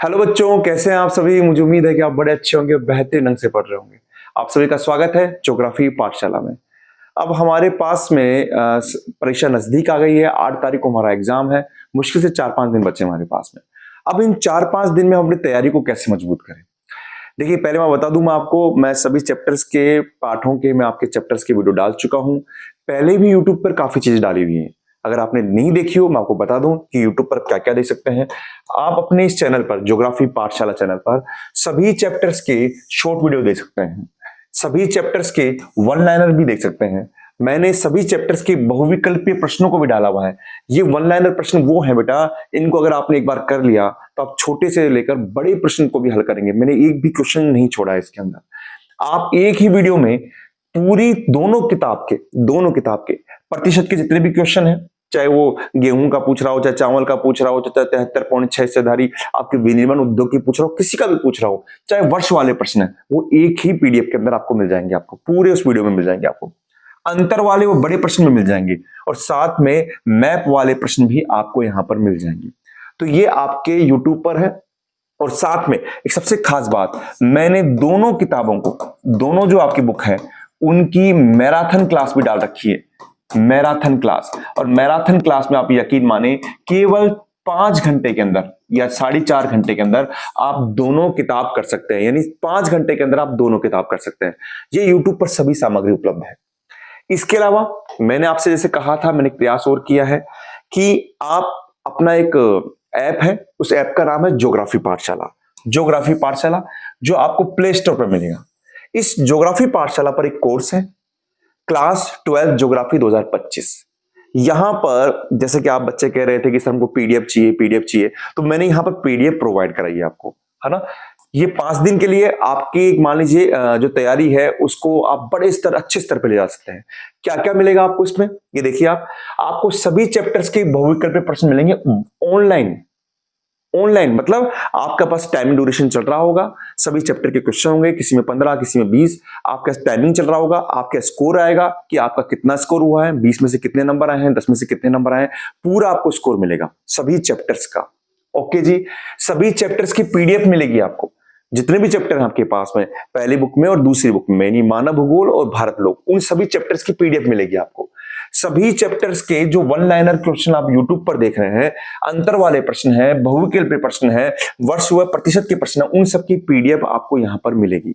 Hello बच्चों, कैसे हैं आप सभी। मुझे उम्मीद है कि आप बड़े अच्छे होंगे, बेहतरीन ढंग से पढ़ रहे होंगे। आप सभी का स्वागत है ज्योग्राफी पाठशाला में। अब हमारे पास में परीक्षा नजदीक आ गई है। 8 तारीख को हमारा एग्जाम है। मुश्किल से 4-5 दिन बचे हमारे पास में। अब इन 4-5 दिन में हम अपनी तैयारी को कैसे मजबूत करें। देखिए, पहले मैं बता दूं, मैं आपको मैं सभी चैप्टर्स के पाठों के मैं आपके चैप्टर्स के वीडियो डाल चुका हूं। पहले भी यूट्यूब पर काफी चीजें डाली हुई हैं। अगर आपने नहीं देखी हो, मैं आपको बता दूं कि यूट्यूब पर क्या क्या देख सकते हैं। आप अपने इस चैनल पर, ज्योग्राफी पाठशाला चैनल पर, सभी चैप्टर्स के शॉर्ट वीडियो देख सकते हैं। सभी चैप्टर्स के वन लाइनर भी देख सकते हैं। मैंने सभी चैप्टर्स के बहुविकल्पीय प्रश्नों को भी डाला हुआ है। ये वन लाइनर प्रश्न वो है बेटा, इनको अगर आपने एक बार कर लिया तो आप छोटे से लेकर बड़े प्रश्न को भी हल करेंगे। मैंने एक भी क्वेश्चन नहीं छोड़ा है इसके अंदर। आप एक ही वीडियो में पूरी दोनों किताब के प्रतिशत के जितने भी क्वेश्चन हैं, चाहे वो गेहूं का पूछ रहा हो, चाहे चावल का पूछ रहा हो, चाहे 73.6 से धारी आपके विनिर्माण उद्योग की पूछ रहा हो, किसी का भी पूछ रहा हो, चाहे वर्ष वाले प्रश्न है, वो एक ही पीडीएफ के अंदर आपको मिल जाएंगे। आपको पूरे उस वीडियो में मिल जाएंगे। आपको अंतर वाले वो बड़े प्रश्न में मिल जाएंगे और साथ में मैप वाले प्रश्न भी आपको यहां पर मिल जाएंगे। तो ये आपके यूट्यूब पर है। और साथ में एक सबसे खास बात, मैंने दोनों किताबों को, दोनों जो आपकी बुक है, उनकी मैराथन क्लास भी डाल रखी है। मैराथन क्लास, और मैराथन क्लास में आप यकीन माने केवल 5 घंटे के अंदर या 4.5 घंटे के अंदर आप दोनों किताब कर सकते हैं। यानी 5 घंटे के अंदर आप दोनों किताब कर सकते हैं। ये यूट्यूब पर सभी सामग्री उपलब्ध है। इसके अलावा मैंने आपसे जैसे कहा था, मैंने एक प्रयास और किया है कि आप अपना एक ऐप है, उस ऐप का नाम है ज्योग्राफी पाठशाला। ज्योग्राफी पाठशाला जो आपको प्ले स्टोर पर मिलेगा। इस ज्योग्राफी पाठशाला पर एक कोर्स है, क्लास 12 ज्योग्राफी 2025। यहां पर जैसे कि आप बच्चे कह रहे थे कि सर हमको पीडीएफ चाहिए, तो मैंने यहां पर पीडीएफ प्रोवाइड कराई है आपको, है ना। ये 5 दिन के लिए आपकी मान लीजिए जो तैयारी है उसको आप बड़े स्तर, अच्छे स्तर पे ले जा सकते हैं। क्या क्या मिलेगा आपको इसमें, ये देखिए। आपको सभी चैप्टर्स के बहुविकल्पीय प्रश्न मिलेंगे ऑनलाइन। ऑनलाइन मतलब आपका पास टाइमिंग ड्यूरेशन चल रहा होगा, सभी चैप्टर के क्वेश्चन होंगे, किसी में 15, किसी में 20। आपका टाइमिंग चल रहा होगा, आपका स्कोर आएगा कि आपका कितना स्कोर हुआ है, 20 में से कितने नंबर आए हैं, 10 में से कितने नंबर आए हैं, पूरा आपको स्कोर मिलेगा सभी चैप्टर्स का। ओके जी। सभी चैप्टर्स की पीडीएफ मिलेगी आपको, जितने भी चैप्टर हैं आपके पास में, पहली बुक में और दूसरी बुक में, यानी मानव भूगोल और भारत लोक, उन सभी चैप्टर्स की पीडीएफ मिलेगी आपको। सभी चैप्टर्स के जो वन लाइनर क्वेश्चन आप यूट्यूब पर देख रहे हैं, अंतर वाले प्रश्न है, बहुविकल्पीय प्रश्न है, वर्ष व प्रतिशत के प्रश्न है, उन सब की पीडीएफ आपको यहां पर मिलेगी।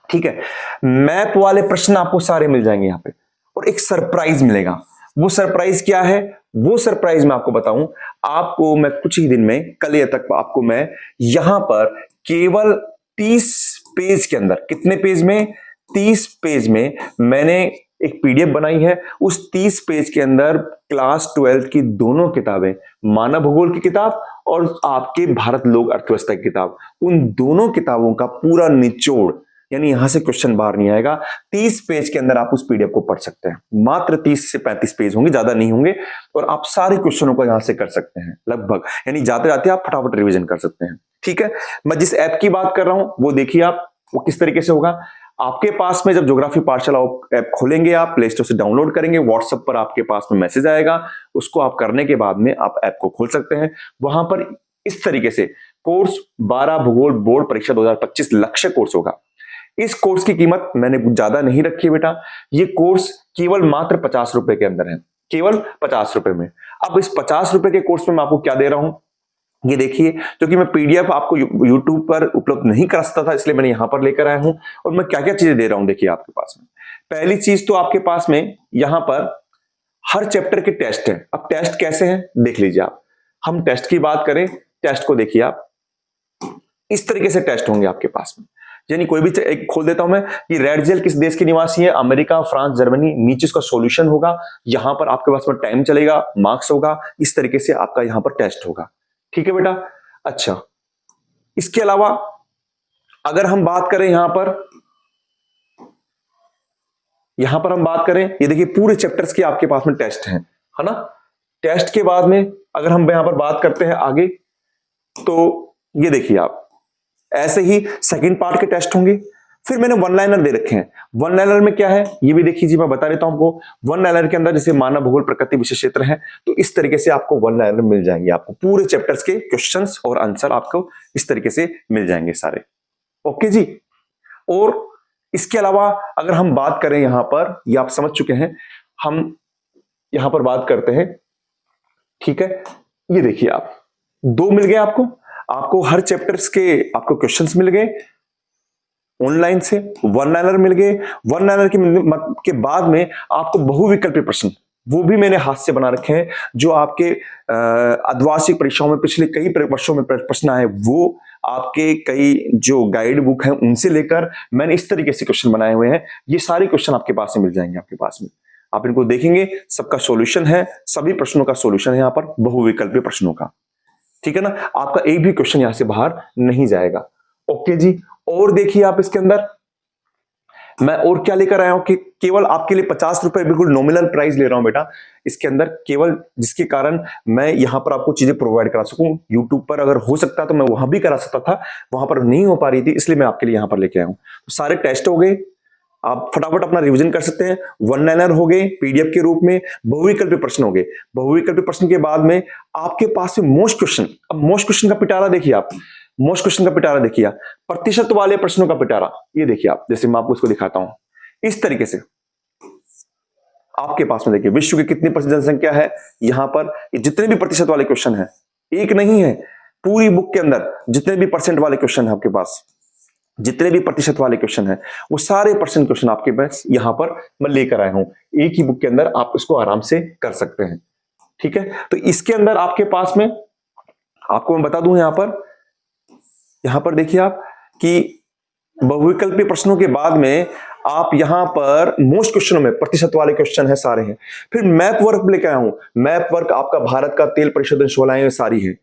ठीक है। मैप वाले प्रश्न आपको सारे मिल जाएंगे यहां पे, और एक सरप्राइज मिलेगा। वो सरप्राइज क्या है, वो सरप्राइज मैं आपको बताऊं। आपको मैं कुछ ही दिन में, कल या तक आपको मैं यहां पर केवल 30 पेज के अंदर, कितने पेज में, 30 पेज में मैंने एक पीडीएफ बनाई है। उस 30 पेज के अंदर क्लास 12 की दोनों किताबें, मानव भूगोल की किताब और आपके भारत लोक अर्थव्यवस्था की किताब, उन दोनों किताबों का पूरा निचोड़, यानी यहां से क्वेश्चन बाहर नहीं आएगा। 30 पेज के अंदर आप उस पीडीएफ को पढ़ सकते हैं। मात्र 30 से 35 पेज होंगे, ज्यादा नहीं होंगे, और आप सारे क्वेश्चनों को यहां से कर सकते हैं लगभग। यानी जाते जाते आप फटाफट रिवीजन कर सकते हैं। ठीक है। मैं जिस ऐप की बात कर रहा हूं वो देखिए आप, वो किस तरीके से होगा। आपके पास में जब ज्योग्राफी पाठशाला ऐप खोलेंगे, आप प्ले स्टोर से डाउनलोड करेंगे, व्हाट्सएप पर आपके पास में मैसेज आएगा। उसको आप करने के बाद में आप ऐप को खोल सकते हैं। वहां पर इस तरीके से कोर्स 12 भूगोल बोर्ड परीक्षा 2025 लक्ष्य कोर्स होगा। इस कोर्स की कीमत मैंने ज्यादा नहीं रखी है बेटा। ये कोर्स केवल मात्र 50 रुपए के अंदर है, केवल 50 रुपए में। अब इस 50 रुपए के कोर्स में मैं आपको क्या दे रहा हूं, ये देखिए। क्योंकि मैं पीडीएफ आपको यूट्यूब पर उपलब्ध नहीं करा सकता था, इसलिए मैंने यहां पर लेकर आया हूं। और मैं क्या क्या चीजें दे रहा हूं, देखिए आपके पास में। पहली चीज तो आपके पास में यहां पर हर चैप्टर के टेस्ट है। अब टेस्ट कैसे हैं देख लीजिए आप। हम टेस्ट की बात करें, टेस्ट को देखिए आप, इस तरीके से टेस्ट होंगे आपके पास में। यानी कोई भी एक खोल देता हूं मैं कि रेड जेल किस देश के निवासी है, अमेरिका, फ्रांस, जर्मनी, नीचे उसका सॉल्यूशन होगा। यहां पर आपके पास में टाइम चलेगा, मार्क्स होगा, इस तरीके से आपका यहां पर टेस्ट होगा। ठीक है बेटा। अच्छा, इसके अलावा अगर हम बात करें यहां पर हम बात करें, ये देखिए पूरे चैप्टर्स के आपके पास में टेस्ट हैं, है ना। टेस्ट के बाद में अगर हम यहां पर बात करते हैं आगे, तो ये देखिए आप, ऐसे ही सेकंड पार्ट के टेस्ट होंगे, फिर मैंने वन लाइनर दे रखे हैं। वन लाइनर में क्या है ये भी देख लीजिए, मैं बता देता हूं आपको। वन लाइनर के अंदर जैसे मानव भूगोल प्रकृति विशेष क्षेत्र है, तो इस तरीके से आपको वन लाइनर मिल जाएंगे। आपको पूरे चैप्टर्स के क्वेश्चंस और आंसर आपको इस तरीके से मिल जाएंगे सारे। ओके जी। और इसके अलावा अगर हम बात करें यहां पर, ये आप समझ चुके हैं, हम यहां पर बात करते हैं, ठीक है। ये देखिए आप दो मिल गए आपको हर चैप्टर्स के आपको क्वेश्चंस मिल गए ऑनलाइन से, वन लाइनर मिल गए। वन लाइनर के बाद में आपको बहुविकल्पीय प्रश्न, वो भी मैंने हाथ से बना रखे हैं, जो आपके अर्धवार्षिक परीक्षाओं में पिछले कई वर्षों में प्रश्न आए, वो आपके कई जो गाइड बुक हैं उनसे लेकर मैंने इस तरीके से क्वेश्चन बनाए हुए हैं। ये सारे क्वेश्चन आपके पास में मिल जाएंगे आपके पास में। आप इनको देखेंगे, सबका सॉल्यूशन है, सभी प्रश्नों का सॉल्यूशन है यहाँ पर, बहुविकल्पीय प्रश्नों का, ठीक है ना। आपका एक भी क्वेश्चन यहां से बाहर नहीं जाएगा। ओके जी। और देखिए आप इसके अंदर मैं और क्या लेकर आया हूं कि केवल आपके लिए 50 रुपए बिल्कुल नॉमिनल प्राइस ले रहा हूं बेटा इसके अंदर, केवल जिसके कारण मैं यहां पर आपको चीजें प्रोवाइड करा सकूं। यूट्यूब पर अगर हो सकता तो मैं वहां भी करा सकता था, वहां पर नहीं हो पा रही थी, इसलिए मैं आपके लिए यहां पर लेके आया हूं। तो सारे टेस्ट हो गए, आप फटाफट अपना रिवीजन कर सकते हैं। वन लाइनर हो गए पीडीएफ के रूप में, बहुविकल्पीय प्रश्न हो गए। बहुविकल्पीय प्रश्न के बाद में आपके पास में मोस्ट क्वेश्चन, अब मोस्ट क्वेश्चन का पिटारा देखिए आप, मोस्ट क्वेश्चन का पिटारा देखिए, प्रतिशत वाले प्रश्नों का पिटारा ये देखिए आप, जैसे मैं आपको इसको दिखाता हूं इस तरीके से आपके पास में देखिए, विश्व की कितनी % जनसंख्या है, यहां पर जितने भी प्रतिशत वाले क्वेश्चन है, एक नहीं है, पूरी बुक के अंदर जितने भी % वाले क्वेश्चन है आपके पास, जितने भी प्रतिशत वाले क्वेश्चन है, वो सारे % क्वेश्चन आपके पास यहां पर मैं लेकर आया हूं। एक ही बुक के अंदर आप इसको आराम से कर सकते हैं, ठीक है। तो इसके अंदर आपके पास में आपको मैं बता दूं यहां पर देखिए आप कि बहुविकल्पीय प्रश्नों के बाद में आप यहां पर मोस्ट क्वेश्चनों में प्रतिशत वाले क्वेश्चन है सारे हैं। फिर मैप वर्क लेकर आया हूं, मैप वर्क आपका भारत का तेल परिशोधन शोलाएं सारी है।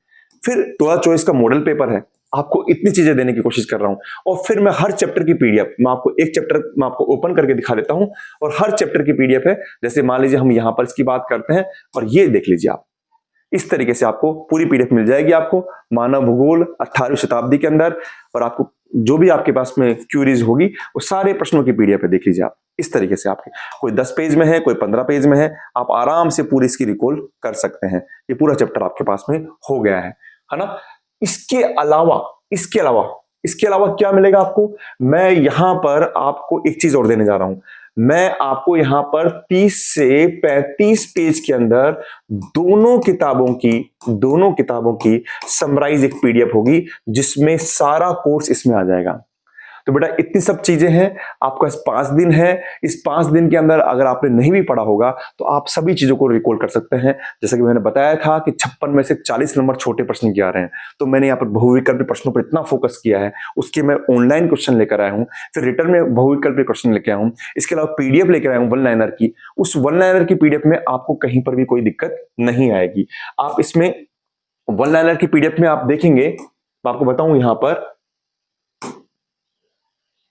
फिर 2024 का मॉडल पेपर है, आपको इतनी चीजें देने की कोशिश कर रहा हूं। और फिर मैं हर चैप्टर की पीडीएफ, मैं आपको एक चैप्टर मैं आपको ओपन करके दिखा देता हूं, और हर चैप्टर की पीडीएफ है। जैसे मान लीजिए हम यहां पर इसकी बात करते हैं, और ये देख लीजिए आप, इस तरीके से आपको पूरी पीडीएफ मिल जाएगी आपको, मानव भूगोल 18वीं शताब्दी के अंदर। और आपको जो भी आपके पास में क्यूरीज होगी वो सारे प्रश्नों की पीडीएफ है, देख लीजिए आप इस तरीके से। आपके कोई 10 पेज में है, कोई 15 पेज में है, आप आराम से पूरी इसकी रिकॉल कर सकते हैं। ये पूरा चैप्टर आपके पास में हो गया है ना। इसके अलावा क्या मिलेगा आपको, मैं यहां पर आपको एक चीज और देने जा रहा हूं। मैं आपको यहां पर 30 से 35 पेज के अंदर दोनों किताबों की समराइज एक पीडीएफ होगी, जिसमें सारा कोर्स इसमें आ जाएगा। तो बेटा इतनी सब चीजें हैं, आपका 5 दिन है। इस 5 दिन के अंदर अगर आपने नहीं भी पढ़ा होगा तो आप सभी चीजों को रिकॉल कर सकते हैं। जैसा कि मैंने बताया था कि 56 में से 40 नंबर छोटे प्रश्न किए आ रहे हैं, तो मैंने यहाँ पर बहुविकल्पीय प्रश्नों पर इतना फोकस किया है। उसके मैं ऑनलाइन क्वेश्चन लेकर आया हूँ, फिर रिटर्न में बहुविकल्पीय क्वेश्चन लेकर आया हूँ। इसके अलावा पीडीएफ लेकर आया हूँ वन लाइनर की। उस वन लाइनर की पीडीएफ में आपको कहीं पर भी कोई दिक्कत नहीं आएगी। आप इसमें वन लाइनर की पीडीएफ में आप देखेंगे, मैं आपको बताऊं यहां पर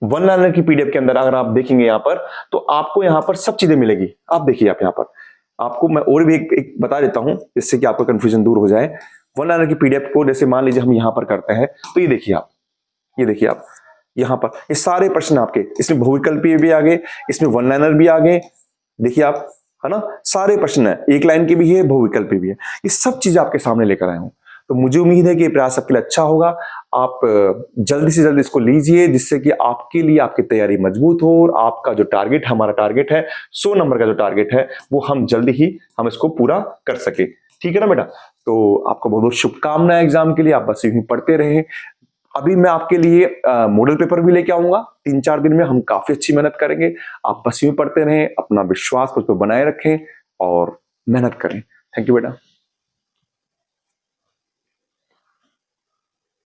वन लाइनर की पीडीएफ के अंदर अगर आप देखेंगे यहां पर, तो आपको यहां पर सब चीजें मिलेगी। आप देखिए, आप यहां पर आपको मैं और भी एक बता देता हूं, जिससे कि आपका कंफ्यूजन दूर हो जाए। वन लाइनर की पीडीएफ को जैसे मान लीजिए हम यहां पर करते हैं, तो ये देखिए आप यहां पर ये सारे प्रश्न आपके, इसमें बहुविकल्पीय भी आ गए, इसमें वन लाइनर भी आ गए, देखिए आप, है ना। सारे प्रश्न है, एक लाइन के भी है, बहुविकल्पीय भी है। ये सब चीजें आपके सामने लेकर आया हूं। तो मुझे उम्मीद है कि ये प्रयास आपके लिए अच्छा होगा। आप जल्दी से जल्दी इसको लीजिए, जिससे कि आपके लिए आपकी तैयारी मजबूत हो, और आपका जो टारगेट, हमारा टारगेट है 100 नंबर का जो टारगेट है, वो हम जल्दी ही हम इसको पूरा कर सके। ठीक है ना बेटा। तो आपको बहुत बहुत शुभकामनाएं एग्जाम के लिए। आप बस यूं ही पढ़ते रहें। अभी मैं आपके लिए मॉडल पेपर भी लेके आऊंगा 3-4 दिन में, हम काफी अच्छी मेहनत करेंगे। आप बस यूं पढ़ते रहें, अपना विश्वास मुझ पर बनाए रखें और मेहनत करें। थैंक यू बेटा।